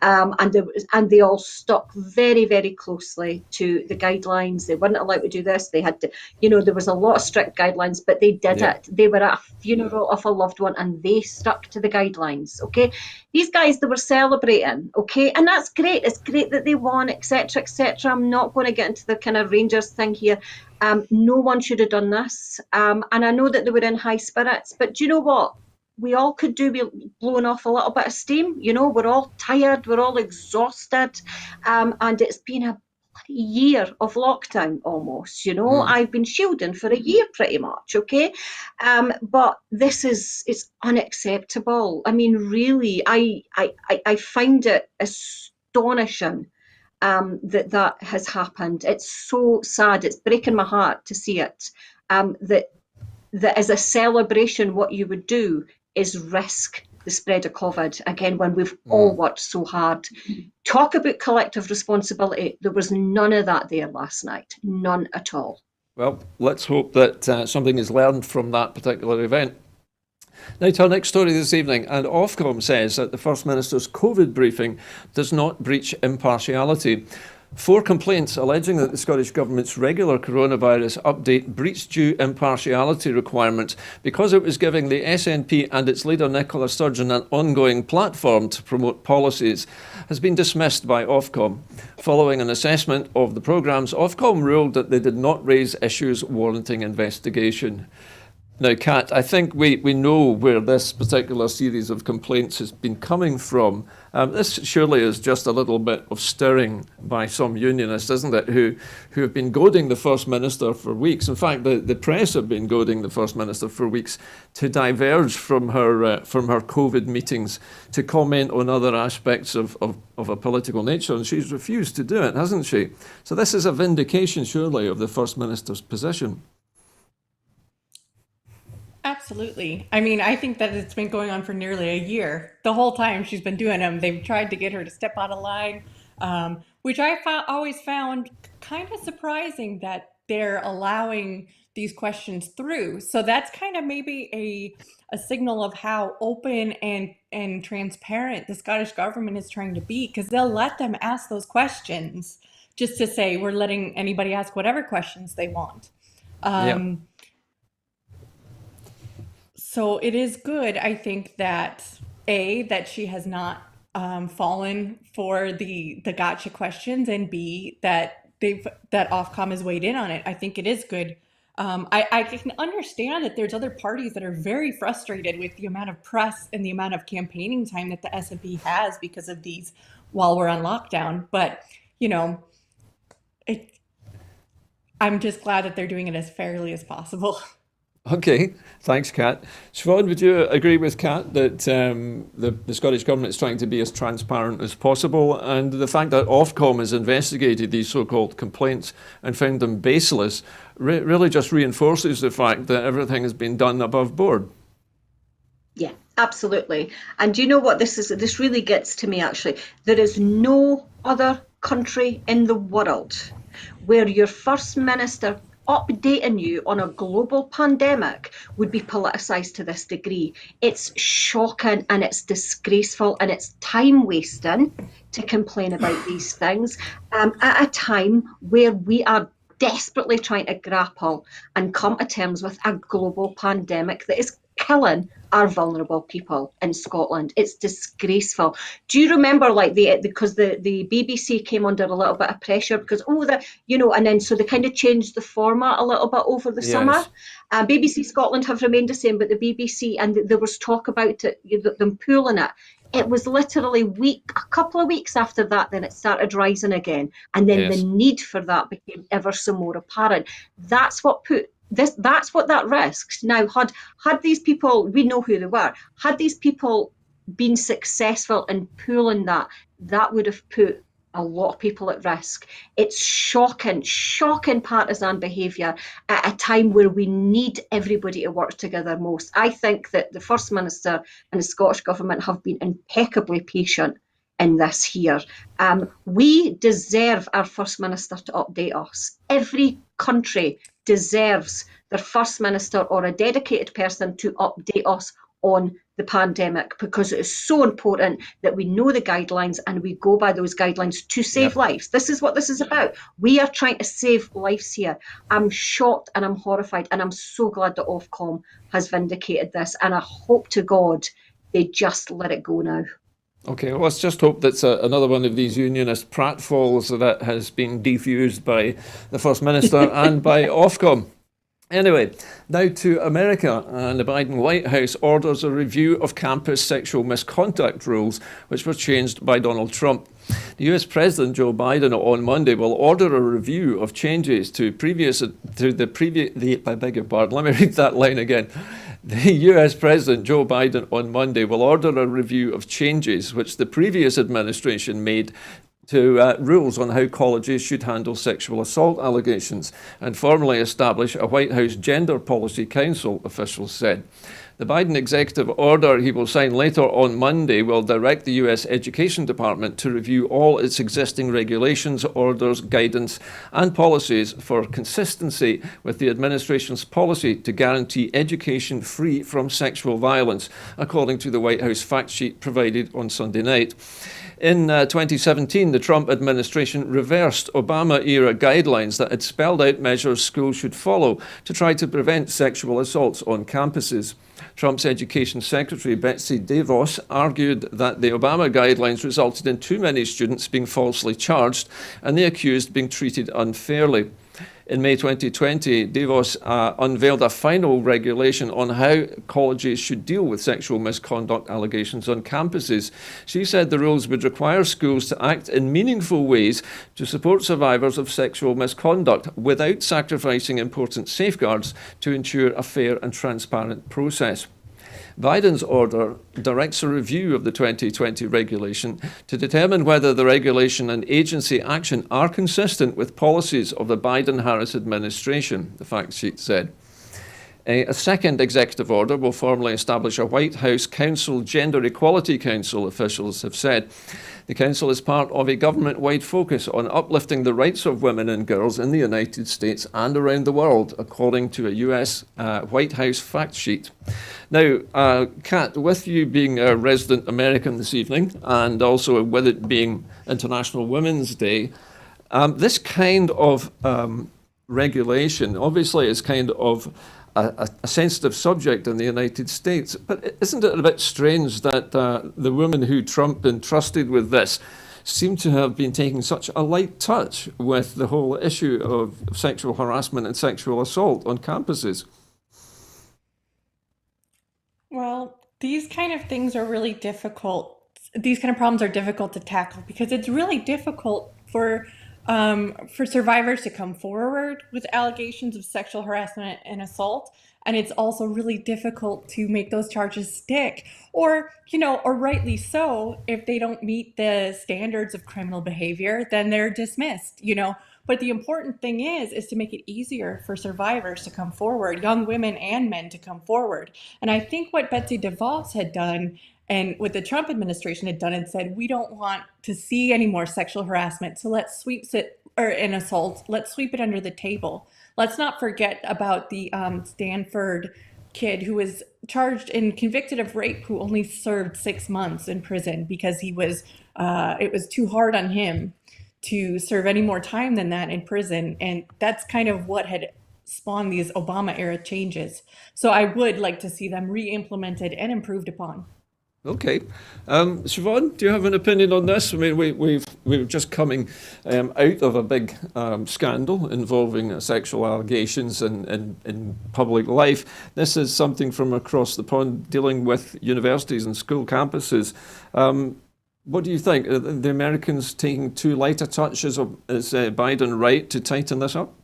And they all stuck very, very closely to the guidelines. They weren't allowed to do this. They had to, there was a lot of strict guidelines, but they did Yeah. it. They were at a funeral of a loved one, and they stuck to the guidelines. Okay, these guys, they were celebrating. Okay, and that's great. It's great that they won, etc., etc. I'm not going to get into the kind of Rangers thing here. No one should have done this. And I know that they were in high spirits, but do you know what? We all could do with blowing off a little bit of steam. We're all tired, we're all exhausted, and it's been a year of lockdown almost. I've been shielding for a year pretty much, okay? But this it's unacceptable. I mean, really, I find it astonishing that has happened. It's so sad. It's breaking my heart to see it. That as a celebration, what you would do is risk the spread of COVID again when we've all worked so hard. Talk about collective responsibility. There was none of that there last night. None at all. Well, let's hope that something is learned from that particular event. Now to our next story this evening, and Ofcom says that the First Minister's COVID briefing does not breach impartiality. 4 complaints alleging that the Scottish Government's regular coronavirus update breached due impartiality requirements because it was giving the SNP and its leader Nicola Sturgeon an ongoing platform to promote policies has been dismissed by Ofcom. Following an assessment of the programmes, Ofcom ruled that they did not raise issues warranting investigation. Now, Kat, I think we know where this particular series of complaints has been coming from. This surely is just a little bit of stirring by some unionists, isn't it, who have been goading the First Minister for weeks. In fact, the press have been goading the First Minister for weeks to diverge from her COVID meetings to comment on other aspects of a political nature, and she's refused to do it, hasn't she? So this is a vindication, surely, of the First Minister's position. Absolutely. I mean, I think that it's been going on for nearly a year. The whole time she's been doing them, they've tried to get her to step out of line, which I always found kind of surprising that they're allowing these questions through. So that's kind of maybe a signal of how open and transparent the Scottish government is trying to be, because they'll let them ask those questions just to say we're letting anybody ask whatever questions they want. Yeah. So it is good, I think, that she has not fallen for the gotcha questions, and B, that Ofcom has weighed in on it. I think it is good I can understand that there's other parties that are very frustrated with the amount of press and the amount of campaigning time that the SNP has because of these while we're on lockdown. But, you know, it, I'm just glad that they're doing it as fairly as possible. Okay, thanks, Kat. Siobhan, would you agree with Kat that the Scottish Government is trying to be as transparent as possible, and the fact that Ofcom has investigated these so-called complaints and found them baseless really just reinforces the fact that everything has been done above board? Yeah, absolutely. And do you know what this is? This really gets to me, actually. There is no other country in the world where your First Minister updating you on a global pandemic would be politicised to this degree. It's shocking and it's disgraceful and it's time wasting to complain about these things at a time where we are desperately trying to grapple and come to terms with a global pandemic that is killing our vulnerable people in Scotland. It's disgraceful. Do you remember, like, because the BBC came under a little bit of pressure because and then so they kind of changed the format a little bit over the summer. BBC Scotland have remained the same, but the BBC, and there was talk about it, them pooling it. It was literally a couple of weeks after that, then it started rising again, and then the need for that became ever so more apparent. That's what that risks. Now, had these people, we know who they were, had these people been successful in pooling that would have put a lot of people at risk. It's shocking partisan behaviour at a time where we need everybody to work together most. I think that the First Minister and the Scottish Government have been impeccably patient in this here. We deserve our First Minister to update us. Every country deserves their First Minister or a dedicated person to update us on the pandemic, because it is so important that we know the guidelines and we go by those guidelines to save lives. This is what this is about. We are trying to save lives here. I'm shocked and I'm horrified, and I'm so glad that Ofcom has vindicated this, and I hope to God they just let it go now. Okay, well, let's just hope that's another one of these unionist pratfalls that has been defused by the First Minister and by Ofcom. Anyway, now to America, and the Biden White House orders a review of campus sexual misconduct rules, which were changed by Donald Trump. The US President Joe Biden on Monday will order a review of changes I beg your pardon, let me read that line again. The US President Joe Biden on Monday will order a review of changes which the previous administration made to rules on how colleges should handle sexual assault allegations and formally establish a White House Gender Policy Council, officials said. The Biden executive order he will sign later on Monday will direct the US Education Department to review all its existing regulations, orders, guidance and policies for consistency with the administration's policy to guarantee education free from sexual violence, according to the White House fact sheet provided on Sunday night. In 2017, the Trump administration reversed Obama-era guidelines that had spelled out measures schools should follow to try to prevent sexual assaults on campuses. Trump's Education Secretary Betsy DeVos argued that the Obama guidelines resulted in too many students being falsely charged and the accused being treated unfairly. In May 2020, DeVos unveiled a final regulation on how colleges should deal with sexual misconduct allegations on campuses. She said the rules would require schools to act in meaningful ways to support survivors of sexual misconduct without sacrificing important safeguards to ensure a fair and transparent process. Biden's order directs a review of the 2020 regulation to determine whether the regulation and agency action are consistent with policies of the Biden-Harris administration, the fact sheet said. A second executive order will formally establish a White House Council Gender Equality Council, officials have said. The council is part of a government-wide focus on uplifting the rights of women and girls in the United States and around the world, according to a US White House fact sheet. Now, Kat, with you being a resident American this evening, and also with it being International Women's Day, this kind of regulation obviously is kind of a sensitive subject in the United States. But isn't it a bit strange that the woman who Trump entrusted with this seem to have been taking such a light touch with the whole issue of sexual harassment and sexual assault on campuses. Well, these kind of things are really difficult. These kind of problems are difficult to tackle because it's really difficult for survivors to come forward with allegations of sexual harassment and assault. And it's also really difficult to make those charges stick, or, or rightly so, if they don't meet the standards of criminal behavior, then they're dismissed. But the important thing is to make it easier for survivors to come forward, young women and men to come forward. And I think what Betsy DeVos had done and what the Trump administration had done and said, we don't want to see any more sexual harassment, so let's sweep it, or an assault, let's sweep it under the table. Let's not forget about the Stanford kid who was charged and convicted of rape, who only served 6 months in prison because it was too hard on him to serve any more time than that in prison. And that's kind of what had spawned these Obama era changes. So I would like to see them re-implemented and improved upon. Okay. Siobhan, do you have an opinion on this? I mean, we're just coming out of a big scandal involving sexual allegations in public life. This is something from across the pond dealing with universities and school campuses. What do you think? Are the Americans taking too light a touch? Is Biden right to tighten this up?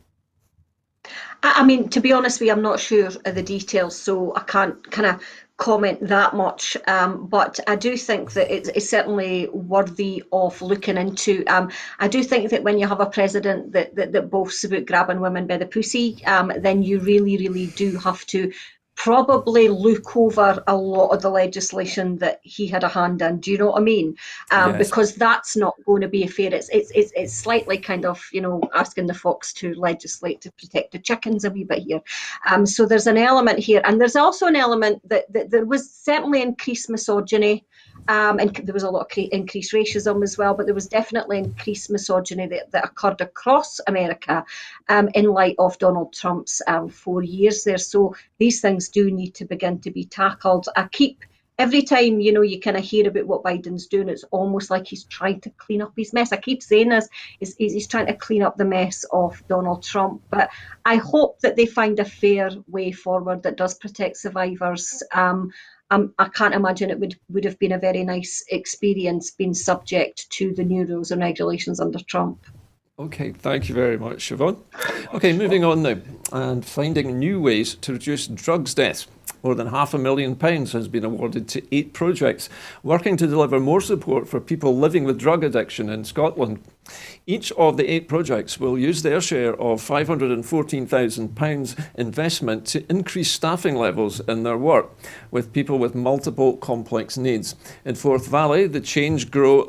I mean, to be honest with you, I'm not sure of the details, so I can't kind of comment that much. But I do think that it's certainly worthy of looking into. I do think that when you have a president that boasts about grabbing women by the pussy, then you really, really do have to probably look over a lot of the legislation that he had a hand in. Do you know what I mean? Yes. Because that's not going to be fair. It's slightly kind of, asking the fox to legislate to protect the chickens a wee bit here. So there's an element here, and there's also an element that there was certainly increased misogyny. And there was a lot of increased racism as well, but there was definitely increased misogyny that occurred across America in light of Donald Trump's 4 years there. So these things do need to begin to be tackled. Every time, you kind of hear about what Biden's doing, it's almost like he's trying to clean up his mess. I keep saying this, he's trying to clean up the mess of Donald Trump. But I hope that they find a fair way forward that does protect survivors. I can't imagine it would have been a very nice experience being subject to the new rules and regulations under Trump. Okay, thank you very much, Siobhan. Okay, moving on now, and finding new ways to reduce drugs deaths. More than £500,000 has been awarded to 8 projects working to deliver more support for people living with drug addiction in Scotland. Each of the 8 projects will use their share of £514,000 investment to increase staffing levels in their work with people with multiple complex needs. In Forth Valley, the Change Grow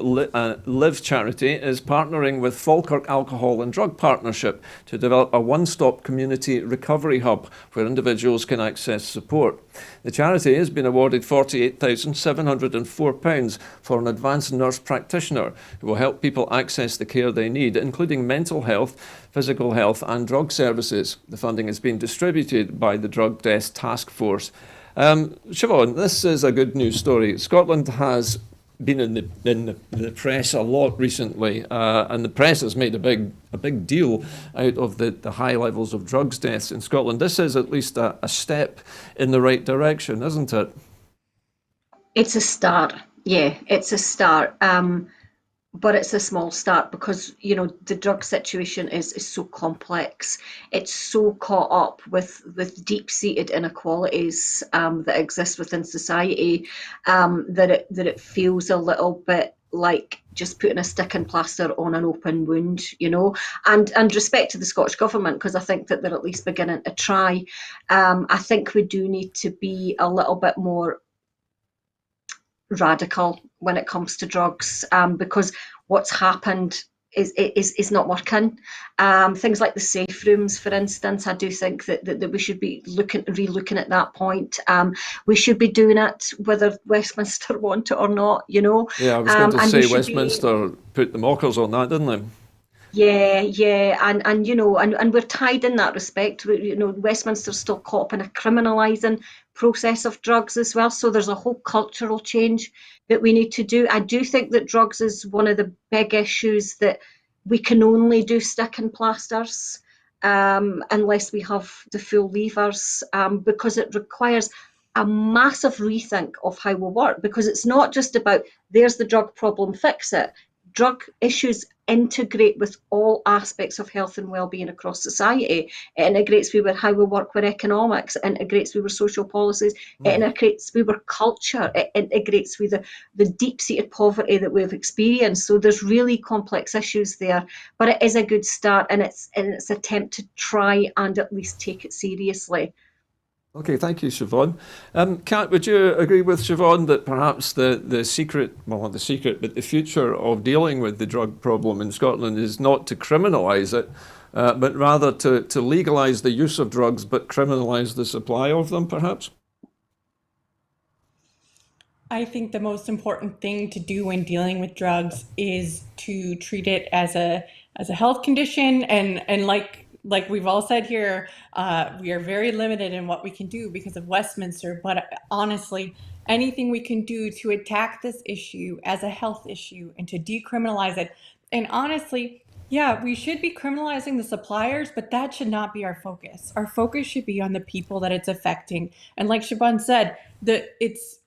Live charity is partnering with Falkirk Alcohol and Drug Partnership to develop a one-stop community recovery hub where individuals can access support. The charity has been awarded £48,704 for an advanced nurse practitioner who will help people access the care they need, including mental health, physical health and drug services. The funding is being distributed by the Drug Deaths Task Force. Siobhan, this is a good news story. Scotland has been in the press a lot recently, and the press has made a big deal out of the high levels of drugs deaths in Scotland. This is at least a step in the right direction, isn't it? It's a start. Yeah, it's a start. But it's a small start because, the drug situation is so complex. It's so caught up with deep-seated inequalities that exist within society that it feels a little bit like just putting a stick and plaster on an open wound, and respect to the Scottish Government, because I think that they're at least beginning to try. I think we do need to be a little bit more radical when it comes to drugs, because what's happened is not working. Things like the safe rooms, for instance, I do think that we should be re-looking at that point. We should be doing it whether Westminster want it or not, Yeah, I was going to say Westminster put the mockers on that, didn't they? Yeah, and we're tied in that respect. Westminster's still caught up in a criminalising process of drugs as well. So there's a whole cultural change that we need to do. I do think that drugs is one of the big issues that we can only do stick and plasters unless we have the full levers, because it requires a massive rethink of how we work, because it's not just about there's the drug problem, fix it. Drug issues integrate with all aspects of health and well-being across society. It integrates with how we work with economics, it integrates with social policies, it integrates with our culture, it integrates with the deep-seated poverty that we've experienced. So there's really complex issues there, but it is a good start, and it's attempt to try and at least take it seriously. Okay, thank you, Siobhan. Kat, would you agree with Siobhan that perhaps the secret, well, not the secret, but the future of dealing with the drug problem in Scotland is not to criminalise it, but rather to legalise the use of drugs, but criminalise the supply of them, perhaps? I think the most important thing to do when dealing with drugs is to treat it as a health condition, and like we've all said here, we are very limited in what we can do because of Westminster. But honestly, anything we can do to attack this issue as a health issue and to decriminalize it. And honestly, yeah, we should be criminalizing the suppliers, but that should not be our focus. Our focus should be on the people that it's affecting. And like Siobhan said, it's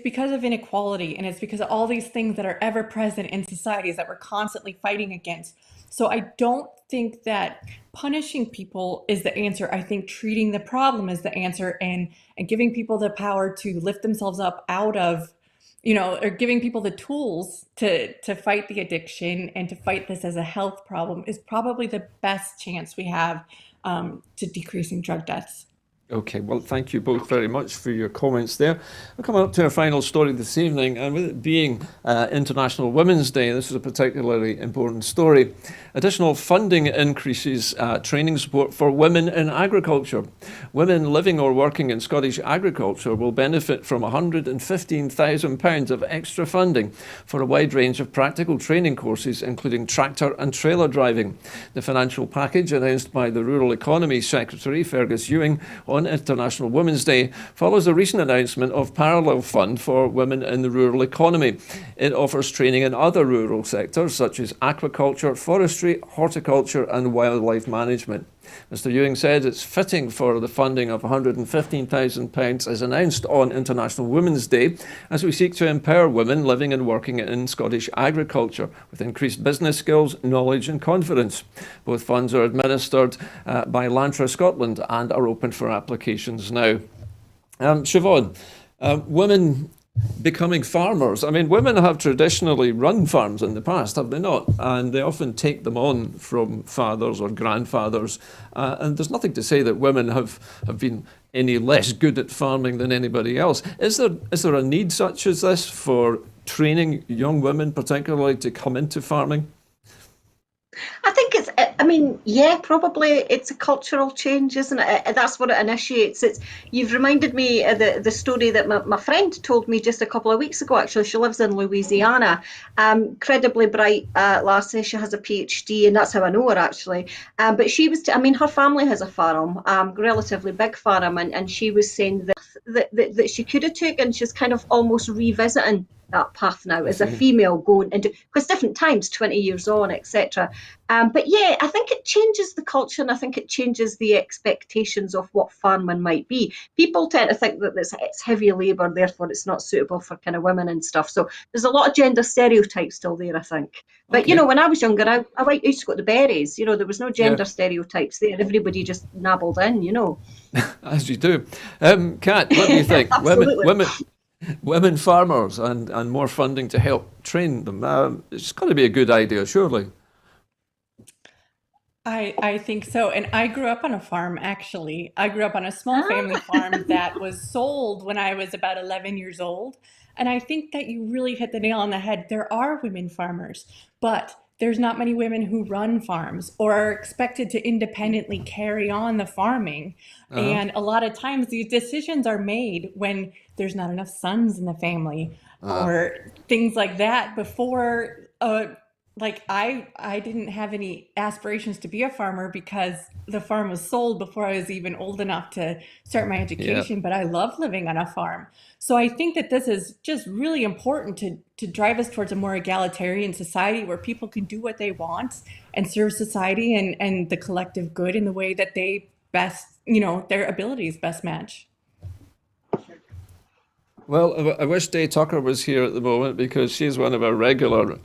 because of inequality, and it's because of all these things that are ever present in societies that we're constantly fighting against. So I don't think that punishing people is the answer. I think treating the problem is the answer, and giving people the power to lift themselves up out of, or giving people the tools to fight the addiction and to fight this as a health problem is probably the best chance we have to decreasing drug deaths. Okay, well, thank you both very much for your comments there. We're coming up to our final story this evening, and with it being International Women's Day, this is a particularly important story. Additional funding increases training support for women in agriculture. Women living or working in Scottish agriculture will benefit from £115,000 of extra funding for a wide range of practical training courses, including tractor and trailer driving. The financial package, announced by the Rural Economy Secretary, Fergus Ewing, on International Women's Day, follows a recent announcement of parallel fund for women in the rural economy. It offers training in other rural sectors such as aquaculture, forestry, horticulture and wildlife management. Mr Ewing said it's fitting for the funding of £115,000 as announced on International Women's Day, as we seek to empower women living and working in Scottish agriculture with increased business skills, knowledge and confidence. Both funds are administered by Lantra Scotland and are open for applications now. Siobhan, women becoming farmers. I mean, women have traditionally run farms in the past, have they not? And they often take them on from fathers or grandfathers. And there's nothing to say that women have been any less good at farming than anybody else. Is there a need such as this for training young women, particularly, to come into farming? I think yeah, probably it's a cultural change, isn't it? That's what it initiates. You've reminded me of the story that my friend told me just a couple of weeks ago, actually. She lives in Louisiana, incredibly bright lassie. She has a PhD, and that's how I know her, actually. But she was, her family has a farm, relatively big farm, and she was saying that she could have taken, she's kind of almost revisiting that path now as a female going into, because different times, 20 years on, etc. But yeah, I think it changes the culture, and I think it changes the expectations of what farming might be. People tend to think that it's heavy labour, therefore it's not suitable for kind of women and stuff. So there's a lot of gender stereotypes still there, I think. But okay. When I was younger, I used to go to the berries. There was no gender stereotypes there. Everybody just nabbled in. As you do. Kat, what do you think? Women farmers and more funding to help train them. It's got to be a good idea, surely. I think so. And I grew up on a farm, actually. I grew up on a small family farm that was sold when I was about 11 years old. And I think that you really hit the nail on the head. There are women farmers, but there's not many women who run farms or are expected to independently carry on the farming. And a lot of times these decisions are made when there's not enough sons in the family or things like that before like I didn't have any aspirations to be a farmer because the farm was sold before I was even old enough to start my Yeah. education, but I love living on a farm. So I think that this is just really important to drive us towards a more egalitarian society where people can do what they want and serve society and the collective good in the way that they best, their abilities best match. Well, I wish Day Tucker was here at the moment because she's one of our regular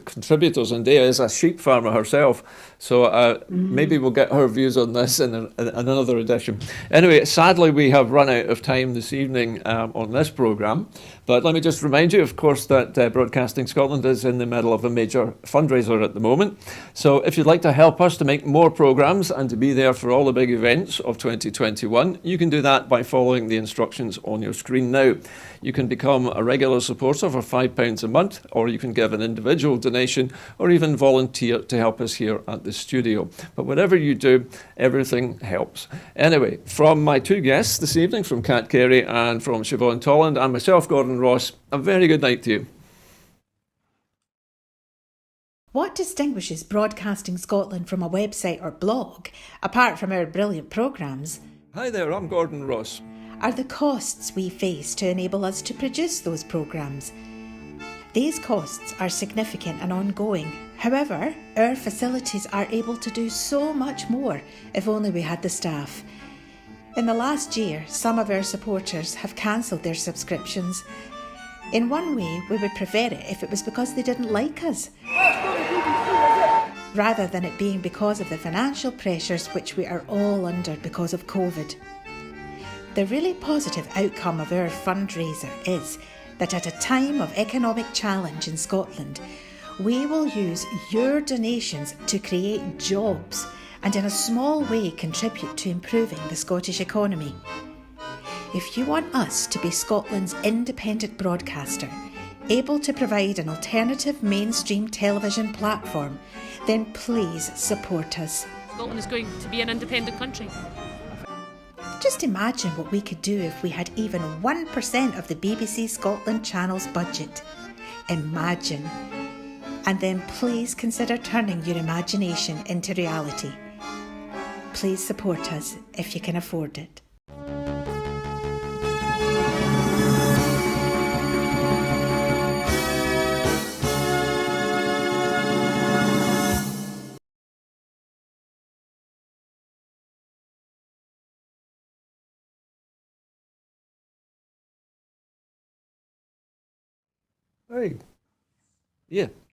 contributors, and Day is a sheep farmer herself. So maybe we'll get her views on this in another edition. Anyway, sadly, we have run out of time this evening on this programme. But let me just remind you, of course, that Broadcasting Scotland is in the middle of a major fundraiser at the moment. So if you'd like to help us to make more programmes and to be there for all the big events of 2021, you can do that by following the instructions on your screen now. You can become a regular supporter for £5 a month, or you can give an individual donation, or even volunteer to help us here at the studio. But whatever you do, everything helps. Anyway, from my two guests this evening, from Kat Carey and from Siobhan Tolland, and myself, Gordon Ross, a very good night to you. What distinguishes Broadcasting Scotland from a website or blog, apart from our brilliant programmes, Hi there, I'm Gordon Ross. are the costs we face to enable us to produce those programmes. These costs are significant and ongoing. However, our facilities are able to do so much more if only we had the staff. In the last year, some of our supporters have cancelled their subscriptions. In one way, we would prefer it if it was because they didn't like us, rather than it being because of the financial pressures which we are all under because of COVID. The really positive outcome of our fundraiser is that at a time of economic challenge in Scotland, we will use your donations to create jobs and in a small way contribute to improving the Scottish economy. If you want us to be Scotland's independent broadcaster, able to provide an alternative mainstream television platform, then please support us. Scotland is going to be an independent country. Just imagine what we could do if we had even 1% of the BBC Scotland channel's budget. Imagine. And then please consider turning your imagination into reality. Please support us if you can afford it. Hey. Yeah.